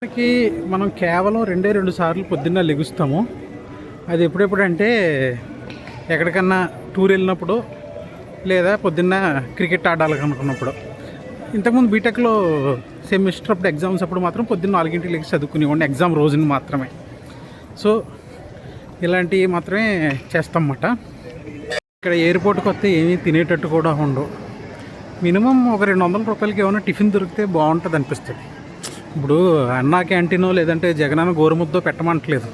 మనకి మనం కేవలం రెండు సార్లు పొద్దున్న లెగుస్తాము. అది ఎప్పుడెప్పుడంటే ఎక్కడికన్నా టూర్ వెళ్ళినప్పుడు లేదా పొద్దున్న క్రికెట్ ఆడాలనుకున్నప్పుడు. ఇంతకుముందు బీటెక్లో సెమిస్టర్ అప్పుడు ఎగ్జామ్స్ అప్పుడు మాత్రం పొద్దున్న 4 లెగి చదువుకునేవాడిని, ఎగ్జామ్ రోజుని మాత్రమే. సో ఇలాంటివి మాత్రమే చేస్తామన్నమాట. ఇక్కడ ఎయిర్పోర్ట్కి వస్తే ఏమీ తినేటట్టు కూడా ఉండవు. మినిమం ఒక 200 రూపాయలకి ఏమైనా టిఫిన్ దొరికితే బాగుంటుంది అనిపిస్తుంది. ఇప్పుడు అన్నా క్యాంటీనో లేదంటే జగనన్న గోరుముద్దో పెట్టమంటలేదు.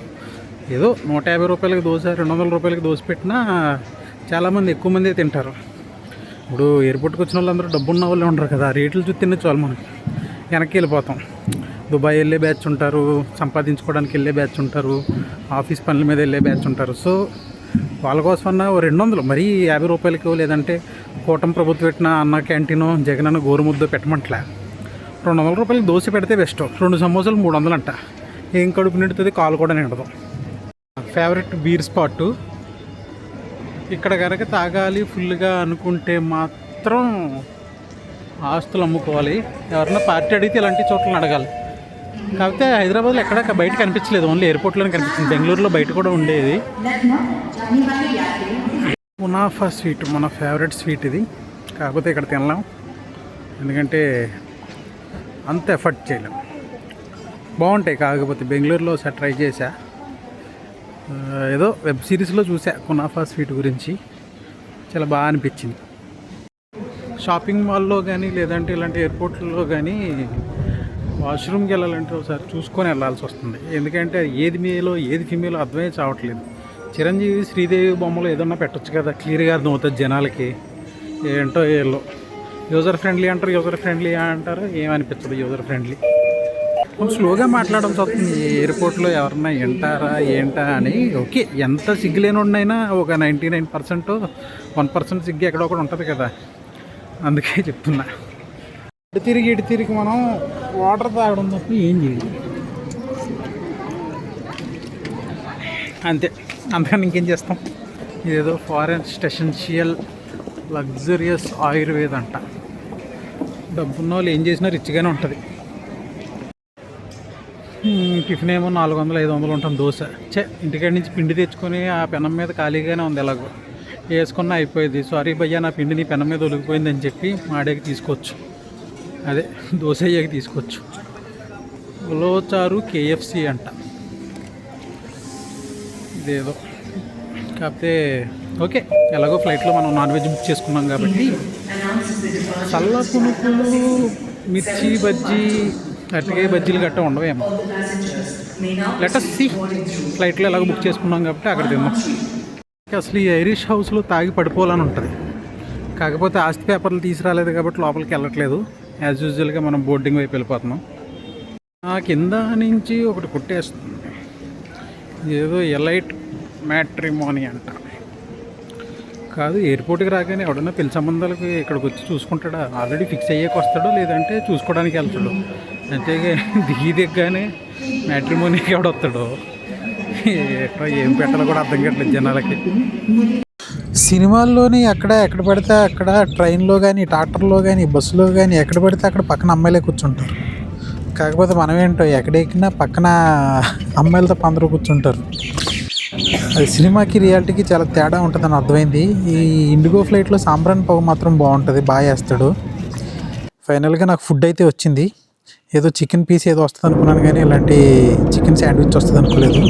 ఏదో 150 రూపాయలకి దోశ, 200 రూపాయలకి దోశ పెట్టినా చాలామంది ఎక్కువ మందే తింటారు. ఇప్పుడు ఎయిర్పోర్ట్కి వచ్చిన వాళ్ళందరూ డబ్బున్న వాళ్ళే ఉంటారు కదా, రేట్లు చూసి తిన్న చాలు మనకి వెనక్కి వెళ్ళిపోతాం. దుబాయ్ వెళ్ళే బ్యాచ్ ఉంటారు, సంపాదించుకోవడానికి వెళ్ళే బ్యాచ్ ఉంటారు, ఆఫీస్ పనుల మీద వెళ్ళే బ్యాచ్ ఉంటారు. సో వాళ్ళ కోసమన్నా 200, మరీ 50 రూపాయలకో లేదంటే కూటమి ప్రభుత్వం పెట్టిన అన్న క్యాంటీనో జగనన్న గోరుముద్దో పెట్టమంటలే. 200 రూపాయలకి దోశ పెడితే బెస్ట్. 2 సమోసాలు 300 అంట. ఏం కడుపు నిండుతుంది, కాలు కూడా నిండదు. Favourite beer spot. ఇక్కడ కనుక తాగాలి ఫుల్గా అనుకుంటే మాత్రం ఆస్తులు అమ్ముకోవాలి. ఎవరన్నా పార్టీ అడిగితే ఇలాంటి చోట్లను అడగాలి. కాకపోతే హైదరాబాద్లో ఎక్కడ బయట కనిపించలేదు, ఓన్లీ ఎయిర్పోర్ట్లోనే కనిపించింది. బెంగళూరులో బయట కూడా ఉండేది. కునాఫా స్వీట్ మన ఫేవరెట్ స్వీట్ ఇది. కాకపోతే ఇక్కడ తినలేం, ఎందుకంటే అంత ఎఫర్ట్ చేయలేం. బాగుంటాయి. కాకపోతే బెంగళూరులో ఒకసారి ట్రై చేశా, ఏదో వెబ్ సిరీస్లో చూసా కునాఫా స్వీట్ గురించి, చాలా బాగా అనిపించింది. షాపింగ్ మాల్లో కానీ లేదంటే ఇలాంటి ఎయిర్పోర్ట్లో కానీ వాష్రూమ్కి వెళ్ళాలంటే ఒకసారి చూసుకొని వెళ్ళాల్సి వస్తుంది. ఎందుకంటే ఏది మేలో ఏది ఫీమేలో అర్థమే చావట్లేదు. చిరంజీవి శ్రీదేవి బొమ్మలు ఏదన్నా పెట్టచ్చు కదా, క్లియర్గా అర్థమవుతుంది జనాలకి. ఏంటో ఏలో యూజర్ ఫ్రెండ్లీ అంటారు, యూజర్ ఫ్రెండ్లీ అంటారు, ఏమనిపించదు యూజర్ ఫ్రెండ్లీ. కొంచెం స్లోగా మాట్లాడాల్సి వస్తుంది ఎయిర్పోర్ట్లో. ఎవరన్నా వింటారా ఏంటా అని. ఓకే, ఎంత సిగ్గులేనుడినైనా ఒక 99%, 1% సిగ్గు ఎక్కడొకటి ఉంటుంది కదా, అందుకే చెప్తున్నా. ఇటు తిరిగి మనం వాటర్ తాగడం తప్ప ఏం చేయాలి అంతే. అందుకని ఇంకేం చేస్తాం. ఇదేదో ఫారెస్ట్ ఎసెన్షియల్ లగ్జరియస్ ఆయుర్వేద అంట. డబ్బున్న వాళ్ళు ఏం చేసినా రిచ్గానే ఉంటుంది. టిఫిన్ ఏమో 400, 500 ఉంటుంది దోశ. ఇంటికాడి నుంచి పిండి తెచ్చుకొని ఆ పెనం మీద ఖాళీగానే ఉంది, ఎలాగో వేసుకున్నా అయిపోయింది. సారీ భయ్యా, నా పిండి నీ పెనం మీద ఒలిగిపోయిందని చెప్పి మాడేకి తీసుకోవచ్చు. అదే దోశ అయ్యాకి తీసుకోవచ్చు. ఉలోచారు కేఎఫ్సి అంట ఇదేదో. కాకపోతే ఓకే, ఎలాగో ఫ్లైట్లో మనం నాన్ వెజ్ బుక్ చేసుకున్నాం కాబట్టి చల్ల పునుకులు, మిర్చి బజ్జీ, అరటికాయ బజ్జీలు గట్రా ఉండవేమో. Let's see. ఫ్లైట్లో ఎలాగో బుక్ చేసుకున్నాం కాబట్టి అక్కడ తిన్నాం. అసలు ఈ ఐరిష్ హౌస్లో తాగి పడిపోవాలని ఉంటుంది. కాకపోతే ఆస్తి పేపర్లు తీసుకురాలేదు కాబట్టి లోపలికి వెళ్ళట్లేదు. యాజ్ యూజువల్గా మనం బోర్డింగ్ వైపు వెళ్ళిపోతున్నాం. కింద నుంచి ఒకటి కుట్టేస్తుంది, ఏదో ఎలైట్ మ్యాట్రిమోనీ అంట. కాదు, ఎయిర్పోర్ట్కి రాగానే ఎవడన్నా పెళ్లి సంబంధాలకు ఇక్కడికి వచ్చి చూసుకుంటాడా? ఆల్రెడీ ఫిక్స్ అయ్యాక వస్తాడో లేదంటే చూసుకోవడానికి వెళ్తాడు. అంతేగా దిగగానే మ్యాట్రిమోనీకి ఎవడొస్తాడో ఏం పెట్టాలో కూడా అర్థం కావట్లేదు జనాలకి. సినిమాల్లోని ఎక్కడ పడితే అక్కడ ట్రైన్లో కానీ, ట్రాక్టర్లో కానీ, బస్సులో కానీ ఎక్కడ పడితే అక్కడ పక్కన అమ్మాయిలే కూర్చుంటారు. కాకపోతే మనం ఏంటో ఎక్కడ ఎక్కినా పక్కన అమ్మాయిలతో అందరూ కూర్చుంటారు. అది సినిమాకి రియాలిటీకి చాలా తేడా ఉంటుందని అర్థమైంది. ఈ ఇండిగో ఫ్లైట్లో సాంబ్రాన్ పొగ మాత్రం బాగుంటుంది, బాగా వేస్తాడు. ఫైనల్గా నాకు ఫుడ్ అయితే వచ్చింది. ఏదో చికెన్ పీస్ ఏదో వస్తుంది అనుకున్నాను, కానీ ఇలాంటి చికెన్ శాండ్విచ్ వస్తుంది అనుకోలేదు.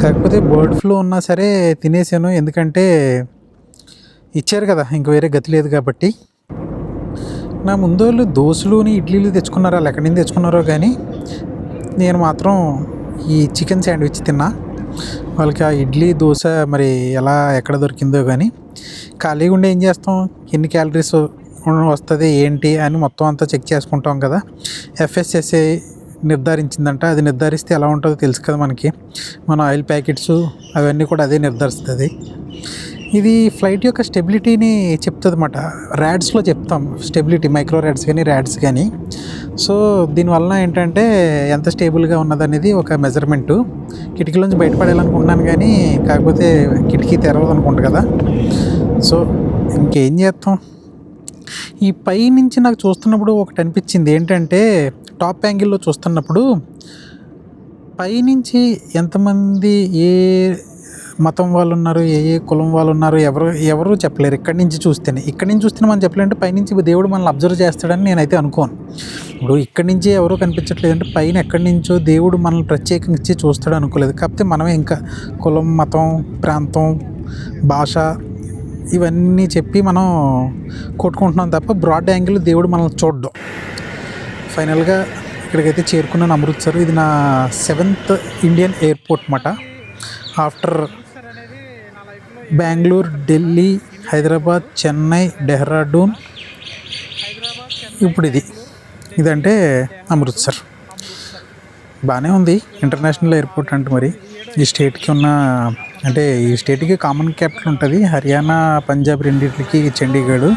కాకపోతే బర్డ్ ఫ్లూ ఉన్నా సరే తినేసాను, ఎందుకంటే ఇచ్చారు కదా, ఇంక వేరే గతి లేదు కాబట్టి. నా ముందు వాళ్ళు దోశలుని ఇడ్లీలు తెచ్చుకున్నారో వాళ్ళు ఎక్కడి నుంచి తెచ్చుకున్నారో కానీ నేను మాత్రం ఈ చికెన్ శాండ్విచ్ తిన్నా. వాళ్ళకి ఆ ఇడ్లీ దోశ మరి ఎక్కడ దొరికిందో కానీ. ఖాళీగా ఉండి ఏం చేస్తాం, ఎన్ని క్యాలరీస్ వస్తుంది ఏంటి అని మొత్తం అంతా చెక్ చేసుకుంటాం కదా. FSSAI నిర్ధారించిందంట. అది నిర్ధారిస్తే ఎలా ఉంటుందో తెలుసు కదా మనకి. మన ఆయిల్ ప్యాకెట్స్ అవన్నీ కూడా అదే నిర్ధారిస్తుంది. ఇది ఫ్లైట్ యొక్క స్టెబిలిటీని చెప్తుంది అన్నమాట. ర్యాడ్స్లో చెప్తాం స్టెబిలిటీ, మైక్రో ర్యాడ్స్ కానీ ర్యాడ్స్ కానీ. సో దీనివల్ల ఏంటంటే ఎంత స్టేబుల్గా ఉన్నదనేది ఒక మెజర్మెంటు. కిటికీలోంచి బయటపడేయాలనుకుంటున్నాను కానీ కాకపోతే కిటికీ తెరవదు అనుకుంటా కదా. సో ఇంకేం చేస్తాం. ఈ పై నుంచి నాకు చూస్తున్నప్పుడు ఒకటి అనిపించింది ఏంటంటే, టాప్ యాంగిల్లో చూస్తున్నప్పుడు పైనుంచి ఎంతమంది ఏ మతం వాళ్ళు ఉన్నారు, ఏ ఏ కులం వాళ్ళు ఉన్నారు, ఎవరు చెప్పలేరు. ఇక్కడి నుంచి చూస్తేనే మనం చెప్పలేంటే పైనుంచి దేవుడు మనల్ని అబ్జర్వ్ చేస్తాడని నేనైతే అనుకోను. ఇప్పుడు ఇక్కడి నుంచి ఎవరో కనిపించట్లేదు అంటే పైన ఎక్కడి నుంచో దేవుడు మనల్ని ప్రత్యేకించి చూస్తాడు అనుకోలేదు. కాకపోతే మనమే ఇంకా కులం, మతం, ప్రాంతం, భాష ఇవన్నీ చెప్పి మనం కొట్టుకుంటున్నాం తప్ప బ్రాడ్ యాంగిల్ దేవుడు మనల్ని చూడడం. ఫైనల్గా ఇక్కడికైతే చేరుకున్నాను, అమృత్సర్. ఇది నా 7th ఇండియన్ ఎయిర్పోర్ట్ అన్నమాట. ఆఫ్టర్ బెంగళూరు, ఢిల్లీ, హైదరాబాద్, చెన్నై, డెహ్రాడూన్, ఇప్పుడు ఇదంటే అమృత్సర్. బాగానే ఉంది ఇంటర్నేషనల్ ఎయిర్పోర్ట్. అంటే మరి ఈ స్టేట్కి అంటే ఈ స్టేట్కి కామన్ క్యాపిటల్ ఉంటుంది. హర్యానా, పంజాబ్ రెండింటికి చండీగఢ్.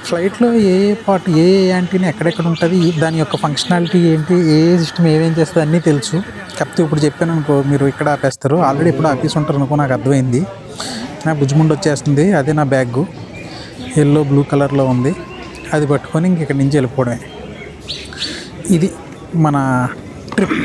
ఫ్లైట్లో ఏ పార్ట్ ఏ యాంటీనా ఎక్కడెక్కడ ఉంటుంది, దాని యొక్క ఫంక్షనాలిటీ ఏంటి, ఏ సిస్టమ్ ఏమేం చేస్తుంది అన్నీ తెలుసు. కాకపోతే ఇప్పుడు చెప్పాను అనుకో, మీరు ఇక్కడ ఆపేస్తారు. ఆల్రెడీ ఇప్పుడు ఆపేసి ఉంటారు అనుకో, నాకు అర్థమైంది. నా బుజ్జిముండు వచ్చేస్తుంది, అదే నా బ్యాగు ఎల్లో బ్లూ కలర్లో ఉంది. అది పట్టుకొని ఇంక ఇక్కడి నుంచి వెళ్ళిపోవడమే. ఇది మన ట్రిప్.